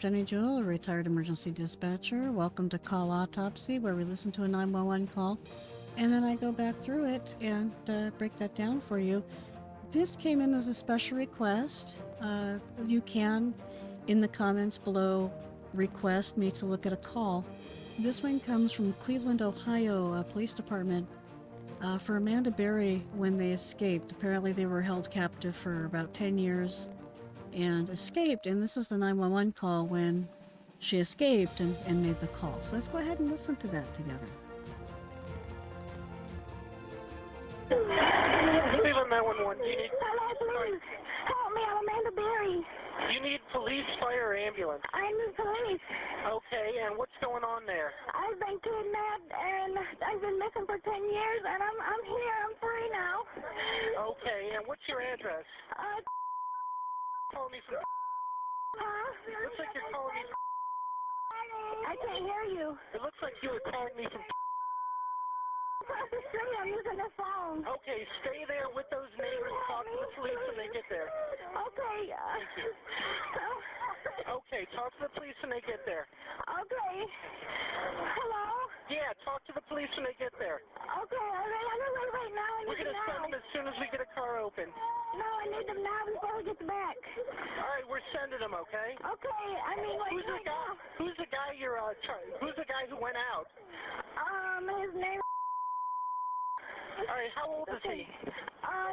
Jenny Jewell, a retired emergency dispatcher. Welcome to Call Autopsy, where we listen to a 911 call and then I go back through it and break that down for you. This came in as a special request. You can, in the comments below, request me to look at a call. This one comes from Cleveland, Ohio Police Department for Amanda Berry when they escaped. Apparently, they were held captive for about 10 years and escaped. And this is the 911 call when she escaped and made the call. So let's go ahead and listen to that together. Cleveland 911. Do you need? Hello, please. Help me. I'm Amanda Berry. Do you need police, fire, or ambulance? I need police. Okay, and what's going on there? I've been kidnapped and I've been missing for 10 years, and I'm here. I'm free now. Okay, and what's your address? Calling me from. Huh? Looks like you're calling me from. I can't hear you. It looks like you were calling me from. Across the street. I'm using the phone. Okay, stay there with those neighbors. Talk to the police when they get there. Okay. Thank you. Okay, talk to the police when they get there. Okay. Hello? Yeah, talk to the police when they get there. Okay, all right. I'm going right now. I We're need going them to send now. them as soon as we get a car open. No, I need them now before we get back. All right, we're sending them, okay? Okay, I mean, like, Who's the right guy? now. Who's the guy you're who's the guy who went out? His name. All right, how old is he?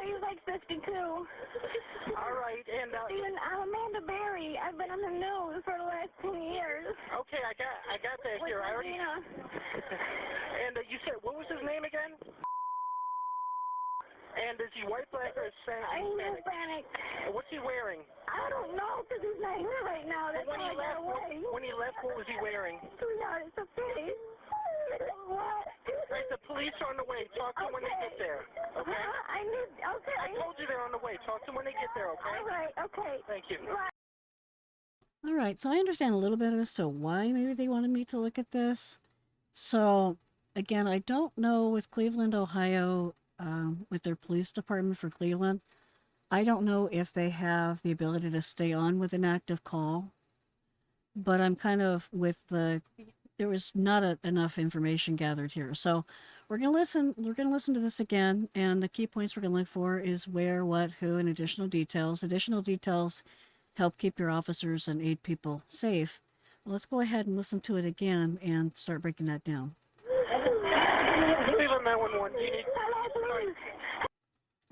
He's like 52. All right, and Steven, I'm Amanda Berry. I've been on the news for the last 10 years. okay, I got that here. I already. And you said what was his name again? And is he white, black, or Hispanic? I'm Hispanic. What's he wearing? I don't know because he's not here right now. That's When why he I got left, away. when he left, what was he wearing? Sweetheart, it's a pity. What? All right, the police are on the way. Talk to them when they get there. Okay. Huh? Okay. I told you they're on the way. Talk to them when they get there. Okay. All right, okay. Thank you. Right. All right, so I understand a little bit as to why maybe they wanted me to look at this. So, again, I don't know with Cleveland, Ohio, with their police department for Cleveland, I don't know if they have the ability to stay on with an active call. But I'm kind of with there was not enough information gathered here. So we're gonna listen to this again, and the key points we're gonna look for is where, what, who, and additional details. Additional details help keep your officers and aid people safe. Well, let's go ahead and listen to it again and start breaking that down. Cleveland 911. Do you need? Hello, please.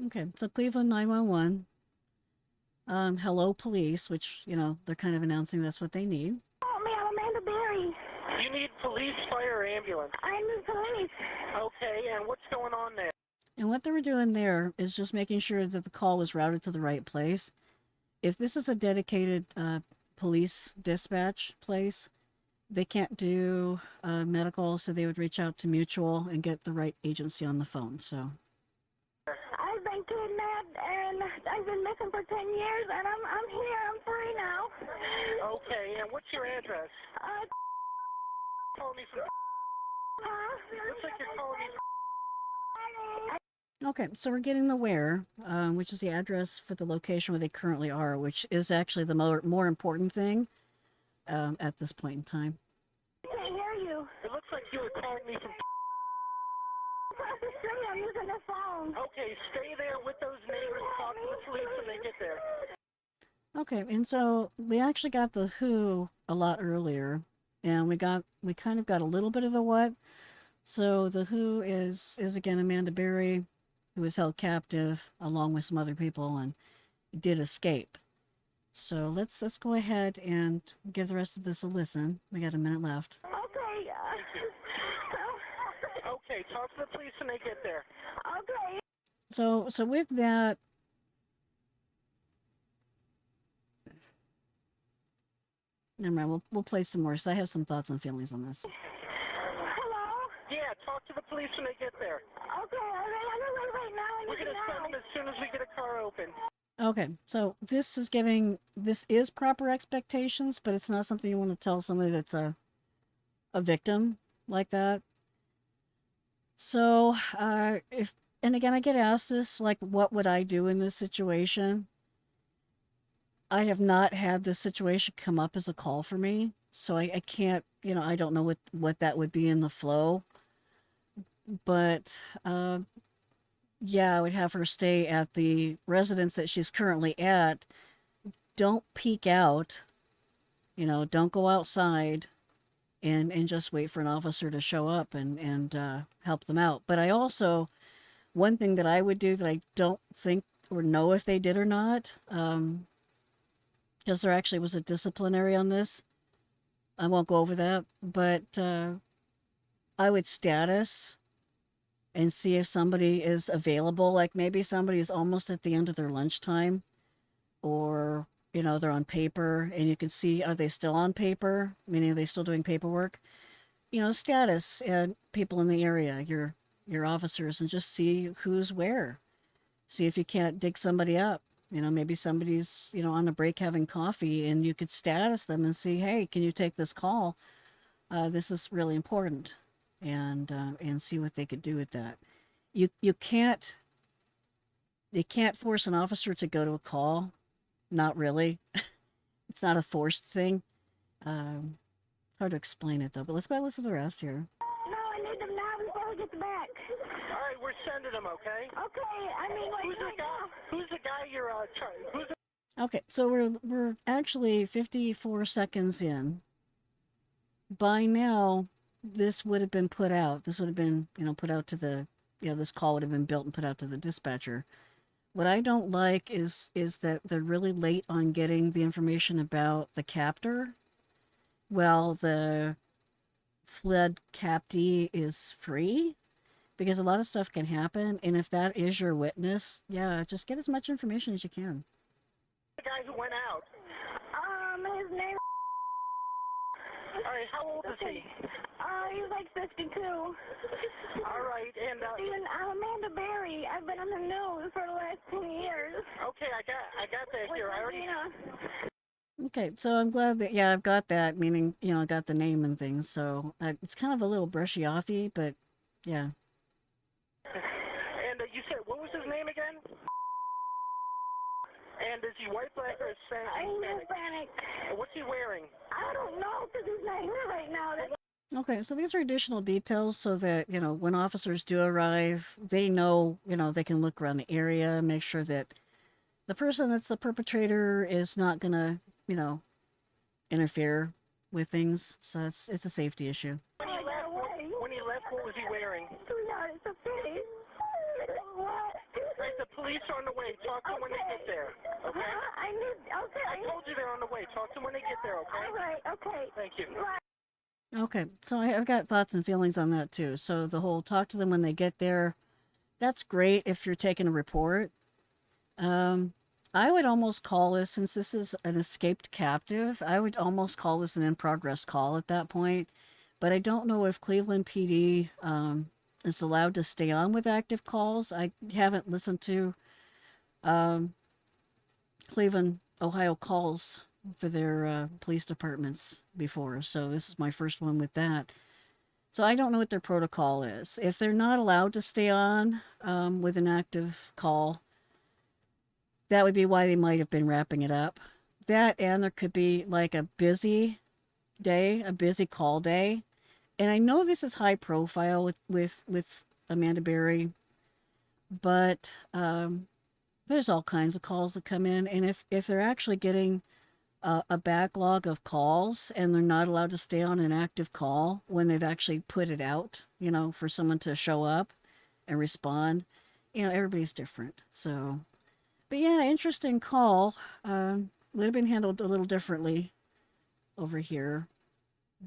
Okay, so Cleveland 911. Hello, police, which, they're kind of announcing that's what they need. Help me. I'm Amanda Berry. You need police, fire, or ambulance? I need police. Okay, and what's going on there? And what they were doing there is just making sure that the call was routed to the right place. If this is a dedicated police dispatch place, they can't do medical, so they would reach out to Mutual and get the right agency on the phone. So I've been kidnapped and I've been missing for 10 years, and I'm here. I'm free now. Okay, and what's your address? Calling me from. Looks like you're calling me from. okay, so we're getting the where, which is the address for the location where they currently are, which is actually the more important thing at this point in time. I can't hear you. It looks like you were calling me from. Across the street. I'm using the phone. Okay, stay there with those neighbors. Talk to the police when they get there. Okay, and so we actually got the who a lot earlier, and we kind of got a little bit of the what. So the who is again Amanda Berry, who was held captive along with some other people and did escape. So let's go ahead and give the rest of this a listen. We got a minute left. Okay. Okay, talk to the police when they get there. Okay. So with that, never mind. We'll play some more. So I have some thoughts and feelings on this. Hello? Yeah, talk to the police when they get there. Okay, all right. I'm right now. I We're need going to them send now. them as soon as we get a car open. Okay, so this is proper expectations, but it's not something you want to tell somebody that's a victim like that. So, and again, I get asked this, like, what would I do in this situation? I have not had this situation come up as a call for me, so I can't, I don't know what that would be in the flow. But yeah, I would have her stay at the residence that she's currently at. Don't peek out, don't go outside and just wait for an officer to show up and help them out. But I also, one thing that I would do that I don't think or know if they did or not, because there actually was a disciplinary on this. I won't go over that, but I would status and see if somebody is available. Like maybe somebody is almost at the end of their lunchtime, or they're on paper, and you can see, are they still on paper? Meaning, are they still doing paperwork? Status and people in the area, your officers, and just see who's where. See if you can't dig somebody up. Maybe somebody's on a break having coffee, and you could status them and see, hey, can you take this call? This is really important, and see what they could do with that. You can't force an officer to go to a call. Not really. It's not a forced thing. Um, Hard to explain it though. But let's go listen to the rest here. No, I need them now before we get back. All right, we're sending them, okay? Okay, I mean, like, Who's the right guy? now. Who's the guy you're who's the Okay, so we're actually 54 seconds in. By now, this would have been put out. This would have been put out to the this call would have been built and put out to the dispatcher. What I don't like is that they're really late on getting the information about the captor. Well, the fled captee is free, because a lot of stuff can happen, and if that is your witness, yeah, just get as much information as you can. guy who went out? His name. All right, how old is he? He's like 52. All right, and Steven, I'm Amanda Berry. I've been on the news for the last 10 years. okay, I got that here. I already. Okay, so I'm glad that, yeah, I've got that, meaning, I got the name and things, so it's kind of a little brushy-offy, but yeah. And you said, what was his name again? And is he white, black, or Hispanic? He's Hispanic. What's he wearing? I don't know because he's not here right now. Okay, so these are additional details so that, when officers do arrive, they know, they can look around the area, make sure that the person that's the perpetrator is not going to, interfere with things. So it's a safety issue. When he left, what was he wearing? Sweetheart, it's okay. What? Right, the police are on the way. Talk to them when they get there, okay? Okay. I told you they're on the way. Talk to them when they get there, okay? All right, okay. Thank you. Okay, so I've got thoughts and feelings on that too. So the whole talk to them when they get there, that's great if you're taking a report. I would almost call this, since this is an escaped captive, I would almost call this an in-progress call at that point. But I don't know if Cleveland PD is allowed to stay on with active calls. I haven't listened to Cleveland, Ohio calls for their police departments before, so this is my first one with that. So I don't know what their protocol is. If they're not allowed to stay on with an active call, that would be why they might have been wrapping it up. That, and there could be like a busy day, a busy call day. And I know this is high profile with Amanda Berry, but there's all kinds of calls that come in. And if they're actually getting a backlog of calls and they're not allowed to stay on an active call when they've actually put it out, for someone to show up and respond, everybody's different. So, but yeah, interesting call. Would have been handled a little differently over here,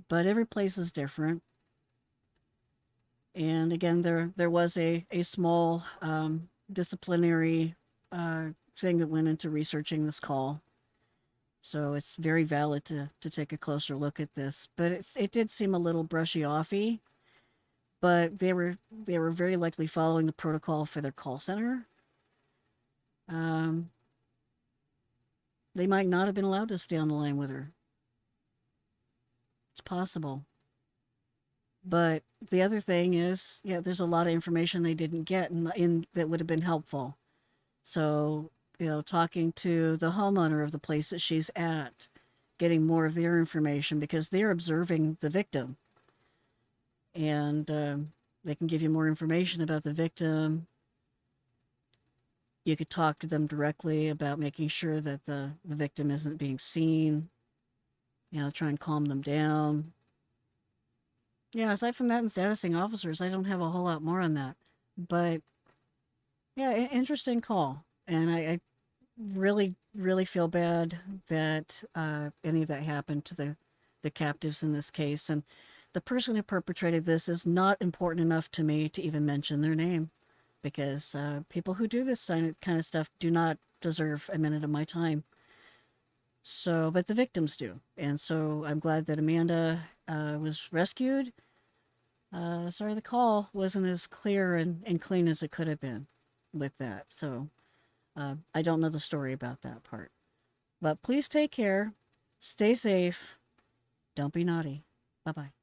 but every place is different. And again, there was a small disciplinary thing that went into researching this call. So it's very valid to take a closer look at this. But it did seem a little brushy-offy. But they were very likely following the protocol for their call center. They might not have been allowed to stay on the line with her. It's possible. But the other thing is, yeah, there's a lot of information they didn't get in that would have been helpful. So talking to the homeowner of the place that she's at, getting more of their information because they're observing the victim. And they can give you more information about the victim. You could talk to them directly about making sure that the victim isn't being seen, try and calm them down. Yeah, aside from that and statusing officers, I don't have a whole lot more on that. But yeah, interesting call. And I really, really feel bad that any of that happened to the captives in this case. And the person who perpetrated this is not important enough to me to even mention their name because people who do this kind of stuff do not deserve a minute of my time. So, but the victims do. And so I'm glad that Amanda was rescued. Sorry, the call wasn't as clear and clean as it could have been with that. So I don't know the story about that part. But please take care. Stay safe. Don't be naughty. Bye bye.